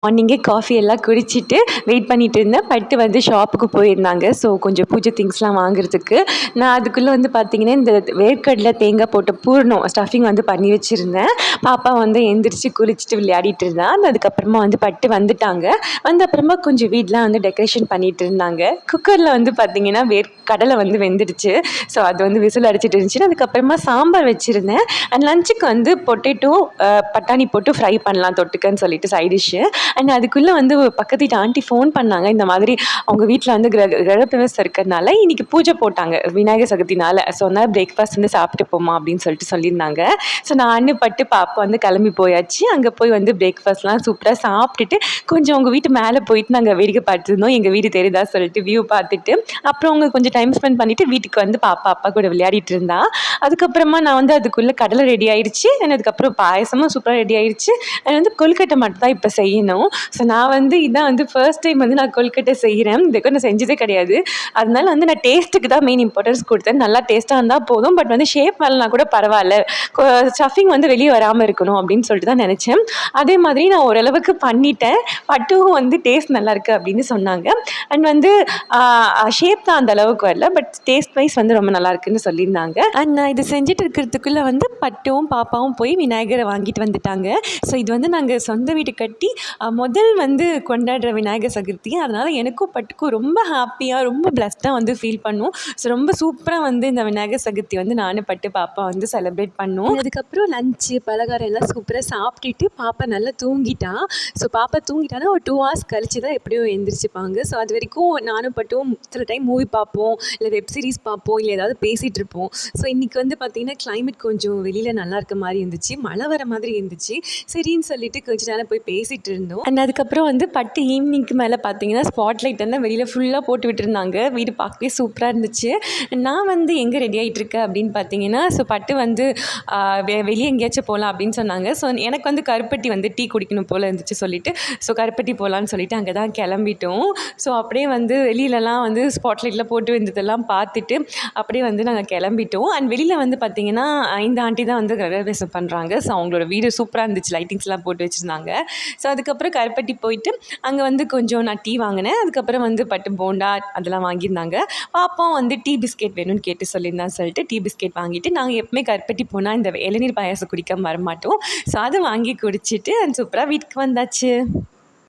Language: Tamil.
மார்னிங்கே காஃபி எல்லாம் குடிச்சிட்டு வெயிட் பண்ணிட்டு இருந்தேன். பட்டு வந்து ஷாப்புக்கு போயிருந்தாங்க. ஸோ கொஞ்சம் பூஜை திங்ஸ்லாம் வாங்குறதுக்கு. நான் அதுக்குள்ளே வந்து பார்த்தீங்கன்னா, இந்த வேர்க்கடலை, தேங்காய் போட்ட பூரணம் ஸ்டஃபிங் வந்து பண்ணி வச்சுருந்தேன். பாப்பா வந்து எந்திரிச்சு குளிச்சுட்டு விளையாடிட்டு இருந்தா. அதுக்கப்புறமா வந்து பட்டு வந்துட்டாங்க. வந்த அப்புறமா கொஞ்சம் வீடெலாம் வந்து டெக்கரேஷன் பண்ணிட்டு இருந்தாங்க. குக்கரில் வந்து பார்த்தீங்கன்னா, வேர்க்கடலை வந்து வெந்துடுச்சு. ஸோ அது வந்து விசில் அடிச்சிட்டு இருந்துச்சு. அதுக்கப்புறமா சாம்பார் வச்சுருந்தேன். அண்ட் லஞ்சுக்கு வந்து பொட்டேட்டோ பட்டாணி போட்டு ஃப்ரை பண்ணலாம் தொட்டுக்கன்னு சொல்லிட்டு சைட் டிஷ்ஷு. அண்ட் அதுக்குள்ளே வந்து பக்கத்து வீட்டு ஆண்டி ஃபோன் பண்ணாங்க. இந்த மாதிரி அவங்க வீட்டில் வந்து கிரகப்பிரவேசம் இருக்கிறதுனால இன்னைக்கு பூஜை போட்டாங்க விநாயகர் சதுர்த்தினால. ஸோ அதனால் பிரேக்ஃபாஸ்ட் வந்து சாப்பிட்டு போமா அப்படின்னு சொல்லியிருந்தாங்க. ஸோ நான் பட்டு பாப்பா வந்து கிளம்பி போயாச்சு. அங்கே போய் வந்து பிரேக்ஃபாஸ்ட்லாம் சூப்பராக சாப்பிட்டுட்டு கொஞ்சம் அவங்க வீட்டு மேலே போயிட்டு நாங்கள் வேடிக்கை பார்த்துருந்தோம். எங்கள் வீடு தெரியுதா சொல்லிட்டு வியூ பார்த்துட்டு அப்புறம் அவங்க கொஞ்சம் டைம் ஸ்பெண்ட் பண்ணிவிட்டு வீட்டுக்கு வந்து பாப்பா அப்பா கூட விளையாடிட்டு இருந்தா. அதுக்கப்புறமா நான் வந்து அதுக்குள்ளே கடலை ரெடி ஆயிடுச்சு. அதுக்கப்புறம் பாயசமும் சூப்பராக ரெடி ஆயிடுச்சு. அது வந்து கொழுக்கட்டை மட்டும் தான் இப்போ செய்யணும். ஸோ நான் வந்து இதான் வந்து ஃபர்ஸ்ட் டைம் வந்து நான் கொழுக்கட்டை செய்கிறேன். இதுக்கு நான் செஞ்சதே கிடையாது. அதனால வந்து நான் டேஸ்ட்டுக்கு தான் மெயின் இம்பார்ட்டன்ஸ் கொடுத்தேன். நல்லா டேஸ்ட்டாக இருந்தால் போதும். பட் வந்து ஷேப் வரலனா கூட பரவாயில்ல. ஸ்டஃபிங் வந்து வெளியே வராமல் இருக்கணும் அப்படின்னு சொல்லிட்டு தான் நினச்சேன். அதே மாதிரி நான் ஓரளவுக்கு பண்ணிட்டேன். பட்டும் வந்து டேஸ்ட் நல்லாயிருக்கு அப்படின்னு சொன்னாங்க. அண்ட் வந்து ஷேப் தான் அந்த அளவுக்கு வரல. பட் டேஸ்ட் வைஸ் வந்து ரொம்ப நல்லாயிருக்குன்னு சொல்லியிருந்தாங்க. அண்ட் நான் இது செஞ்சுட்டு இருக்கிறதுக்குள்ளே வந்து பட்டும் பாப்பாவும் போய் விநாயகரை வாங்கிட்டு வந்துட்டாங்க. ஸோ இது வந்து நாங்கள் சொந்த வீடு கட்டி முதல் வந்து கொண்டாடுற விநாயகர் சதுர்த்தி. அதனால் எனக்கும் பட்டுக்கும் ரொம்ப ஹாப்பியாக ரொம்ப பிளஸ்டாக வந்து ஃபீல் பண்ணும். ஸோ ரொம்ப சூப்பராக வந்து இந்த விநாயகர் சதுர்த்தி வந்து நானும் பட்டு பாப்பா வந்து செலிப்ரேட் பண்ணோம். அதுக்கப்புறம் லஞ்சு பலகாரம் எல்லாம் சூப்பராக சாப்பிட்டுட்டு பாப்பா நல்லா தூங்கிட்டா. ஸோ பாப்பா தூங்கிட்டானா ஒரு 2 hours கழிச்சு தான் எப்படியோ எழுந்திரிச்சிப்பாங்க. ஸோ அது வரைக்கும் நானும் பட்டும் சில டைம் மூவி பார்ப்போம், இல்லை வெப் சீரிஸ் பார்ப்போம், இல்லை ஏதாவது பேசிகிட்டு இருப்போம். ஸோ இன்றைக்கி வந்து பார்த்திங்கன்னா கிளைமேட் கொஞ்சம் வெளியில் நல்லா இருக்க மாதிரி இருந்துச்சு, மழை வர மாதிரி இருந்துச்சு. சரின்னு சொல்லிட்டு கொஞ்ச நேரம் போய் பேசிகிட்டு இருந்தோம். அண்ட் அதுக்கப்புறம் வந்து பட்டு ஈவினிங்க்கு மேலே பார்த்தீங்கன்னா ஸ்பாட்லைட் வந்து வெளியில் ஃபுல்லாக போட்டு விட்டுருந்தாங்க. வீடு பார்க்கவே சூப்பராக இருந்துச்சு. நான் வந்து எங்கே ரெடி ஆகிட்டு இருக்கேன் அப்படின்னு பார்த்தீங்கன்னா, ஸோ பட்டு வந்து வெளியே எங்கேயாச்சும் போகலாம் அப்படின்னு சொன்னாங்க. ஸோ எனக்கு வந்து கருப்பட்டி வந்து டீ குடிக்கணும் போல் இருந்துச்சு சொல்லிட்டு ஸோ கருப்பட்டி போகலான்னு சொல்லிட்டு அங்கே தான் கிளம்பிட்டோம். ஸோ அப்படியே வந்து வெளியிலலாம் வந்து ஸ்பாட்லைட்டில் போட்டு வந்ததெல்லாம் பார்த்துட்டு அப்படியே வந்து நாங்கள் கிளம்பிட்டோம். அண்ட் வெளியில் வந்து பார்த்திங்கன்னா இந்த ஆண்டி தான் வந்து கிரகப்பிரவேசம் பண்ணுறாங்க. ஸோ அவங்களோட வீடு சூப்பராக இருந்துச்சு, லைட்டிங்ஸ்லாம் போட்டு வச்சுருந்தாங்க. ஸோ அதுக்கப்புறம் கருப்பட்டி போயிட்டு அங்கே வந்து கொஞ்சம் நான் டீ வாங்கினேன். அதுக்கப்புறம் வந்து பட்டு போண்டா அதெல்லாம் வாங்கியிருந்தாங்க. பாப்பாவும் வந்து டீ பிஸ்கெட் வேணும்னு கேட்டு சொல்லியிருந்தான்னு சொல்லிட்டு டீ பிஸ்கெட் வாங்கிட்டு நாங்கள் எப்பவுமே கருப்பட்டி போனால் இந்த இளநீர் பாயாசம் குடிக்காமல் வரமாட்டோம். ஸோ அதை வாங்கி குடிச்சிட்டு சூப்பராக வீட்டுக்கு வந்தாச்சு.